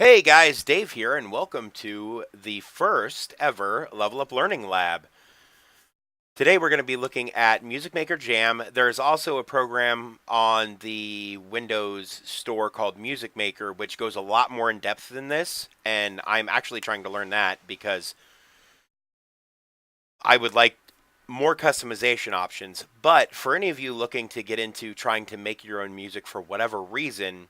Hey guys, Dave here, and welcome to the first ever Level Up Learning Lab. Today we're going to be looking at Music Maker Jam. There's also a program on the Windows Store called Music Maker, which goes a lot more in depth than this, and I'm actually trying to learn that because I would like more customization options. But for any of you looking to get into trying to make your own music for whatever reason,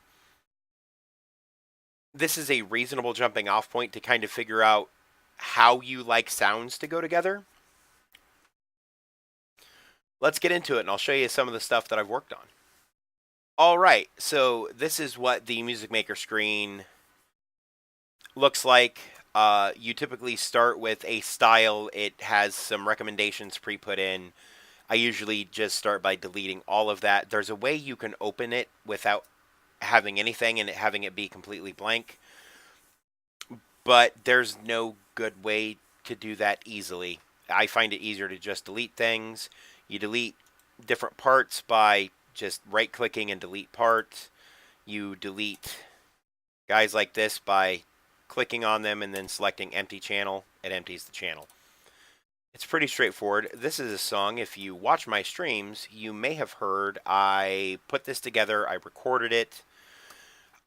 this is a reasonable jumping off point to kind of figure out how you like sounds to go together. Let's get into it, and I'll show you some of the stuff that I've worked on. All right, so this is what the Music Maker screen looks like. You typically start with a style. It has some recommendations pre-put in. I usually just start by deleting all of that. There's a way you can open it without having anything and having it be completely blank, but there's no good way to do that easily. I find it easier to just delete things. You delete different parts by just right-clicking and delete part. You delete guys like this by clicking on them and then selecting empty channel. It empties the channel. It's pretty straightforward. This is a song, if you watch my streams, you may have heard I put this together, I recorded it,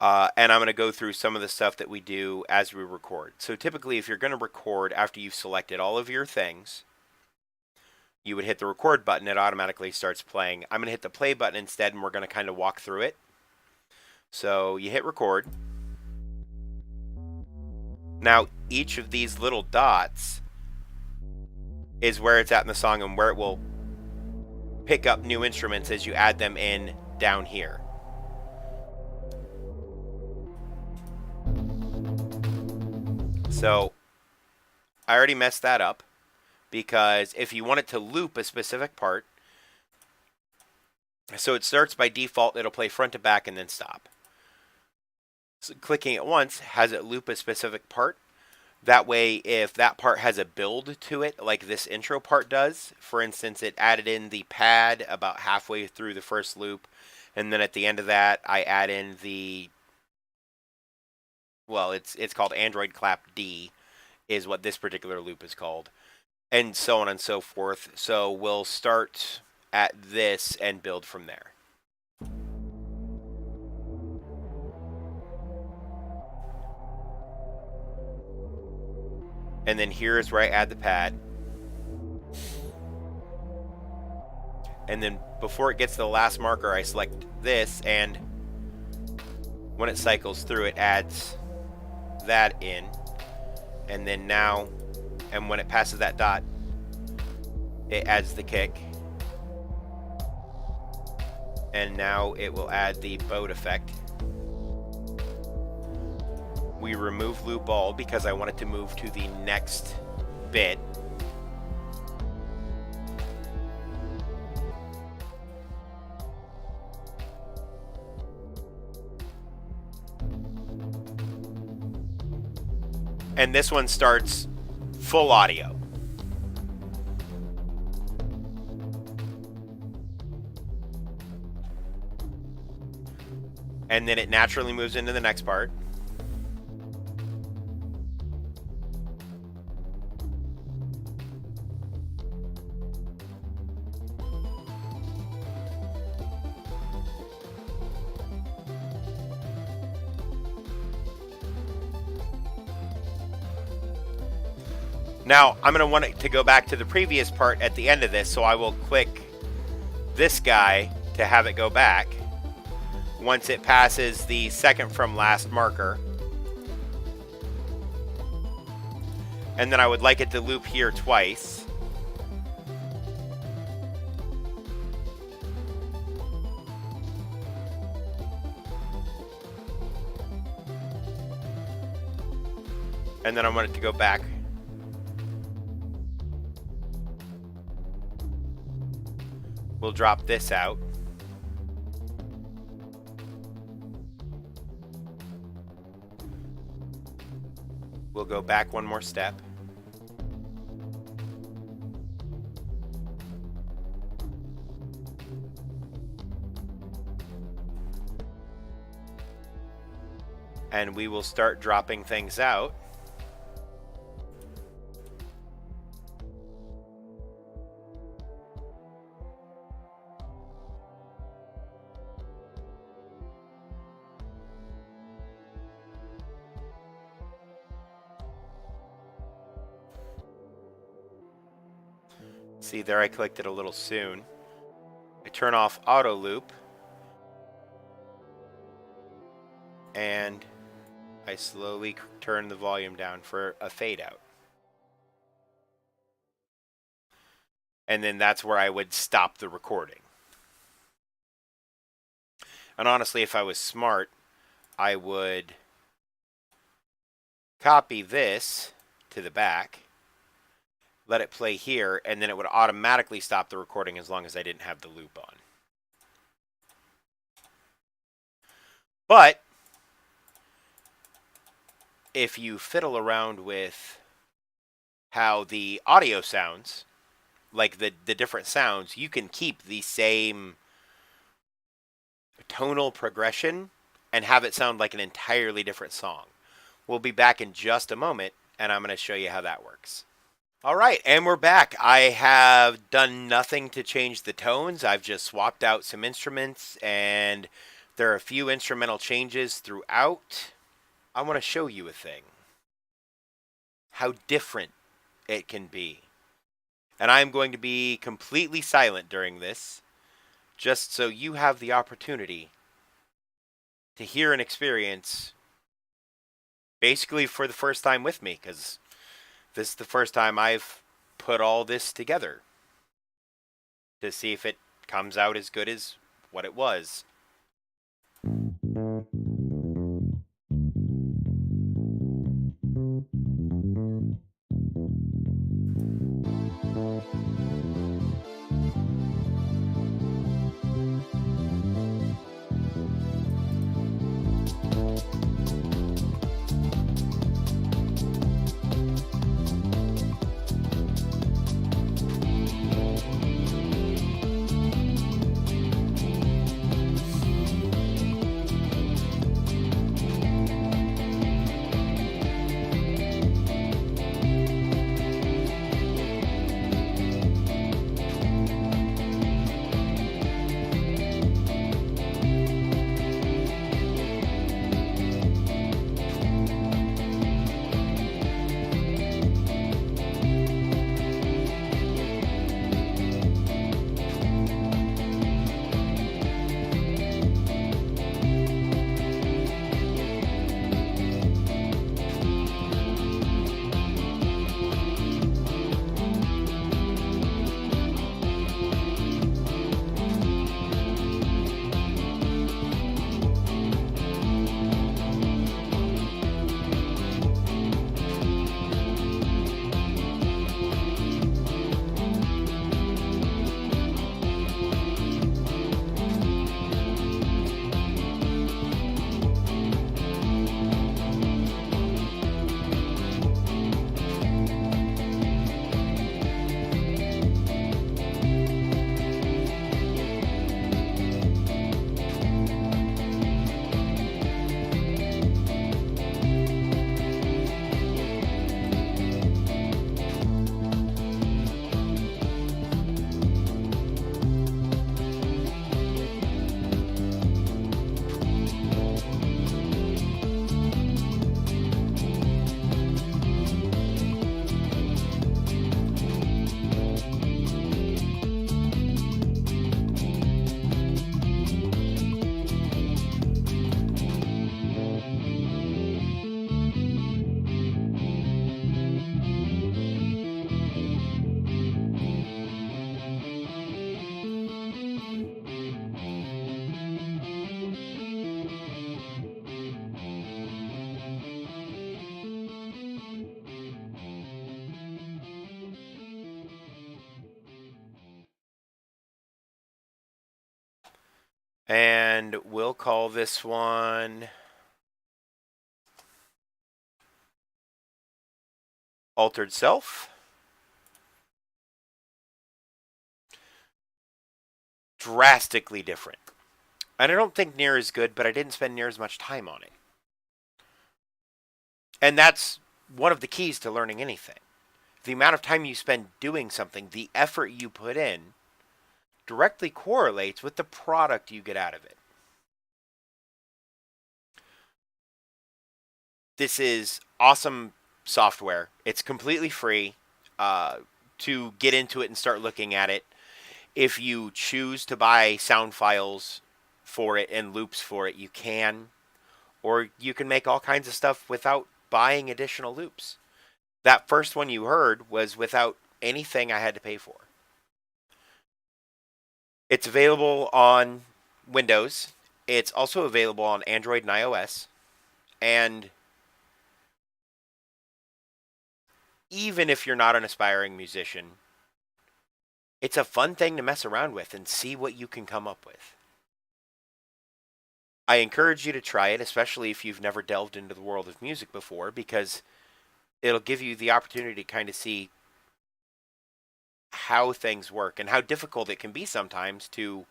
and I'm going to go through some of the stuff that we do as we record. So typically, if you're going to record after you've selected all of your things, you would hit the record button. It automatically starts playing. I'm going to hit the play button instead, and we're going to kind of walk through it. So you hit record. Now, each of these little dots is where it's at in the song and where it will pick up new instruments as you add them in down here. So I already messed that up because if you want it to loop a specific part, so it starts by default, it'll play front to back and then stop. So clicking it once has it loop a specific part. That way, if that part has a build to it, like this intro part does, for instance, it added in the pad about halfway through the first loop, and then at the end of that, I add in the, well, it's called Android Clap D, is what this particular loop is called, and so on and so forth. So we'll start at this and build from there. And then here's where I add the pad. And then before it gets to the last marker, I select this, and when it cycles through, it adds that in. And then now, and when it passes that dot, it adds the kick. And now it will add the boat effect. We remove loop all because I want it to move to the next bit. And this one starts full audio. And then it naturally moves into the next part. Now, I'm going to want it to go back to the previous part at the end of this, so I will click this guy to have it go back once it passes the second from last marker. And then I would like it to loop here twice. And then I want it to go back. We'll drop this out. We'll go back one more step. and we will start dropping things out. See, there I clicked it a little soon. I turn off auto loop, and I slowly turn the volume down for a fade out. And then that's where I would stop the recording. And honestly, if I was smart, I would copy this to the back, let it play here, and then it would automatically stop the recording as long as I didn't have the loop on. But if you fiddle around with how the audio sounds, like the different sounds, you can keep the same tonal progression and have it sound like an entirely different song. We'll be back in just a moment, and I'm going to show you how that works. All right, and we're back. I have done nothing to change the tones. I've just swapped out some instruments, and there are a few instrumental changes throughout. I want to show you a thing. How different it can be. And I'm going to be completely silent during this, just so you have the opportunity to hear and experience basically for the first time with me, because this is the first time I've put all this together to see if it comes out as good as what it was. And we'll call this one Altered Self. Drastically different. And I don't think near as good, but I didn't spend near as much time on it. And that's one of the keys to learning anything. The amount of time you spend doing something, the effort you put in, directly correlates with the product you get out of it. This is awesome software. It's completely free to get into it and start looking at it. If you choose to buy sound files for it and loops for it, you can. Or you can make all kinds of stuff without buying additional loops. That first one you heard was without anything I had to pay for. It's available on Windows. It's also available on Android and iOS. And even if you're not an aspiring musician, it's a fun thing to mess around with and see what you can come up with. I encourage you to try it, especially if you've never delved into the world of music before, because it'll give you the opportunity to kind of see how things work and how difficult it can be sometimes to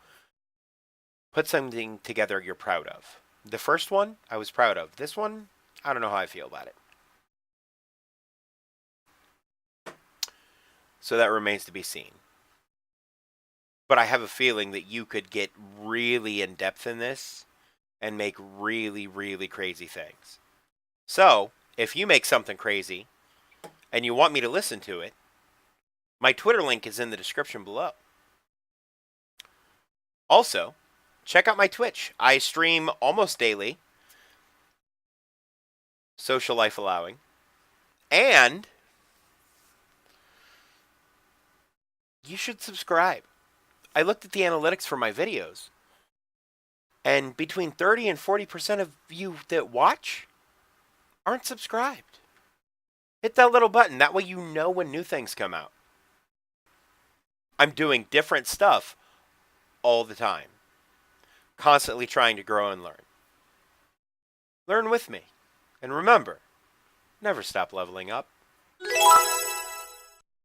put something together you're proud of. The first one, I was proud of. This one, I don't know how I feel about it. So that remains to be seen. But I have a feeling that you could get really in depth in this and make really, really crazy things. So, if you make something crazy and you want me to listen to it, my Twitter link is in the description below. Also, check out my Twitch. I stream almost daily, social life allowing, and you should subscribe. I looked at the analytics for my videos, and between 30 and 40% of you that watch aren't subscribed. Hit that little button. That way you know when new things come out. I'm doing different stuff all the time. Constantly trying to grow and learn. Learn with me. And remember, never stop leveling up.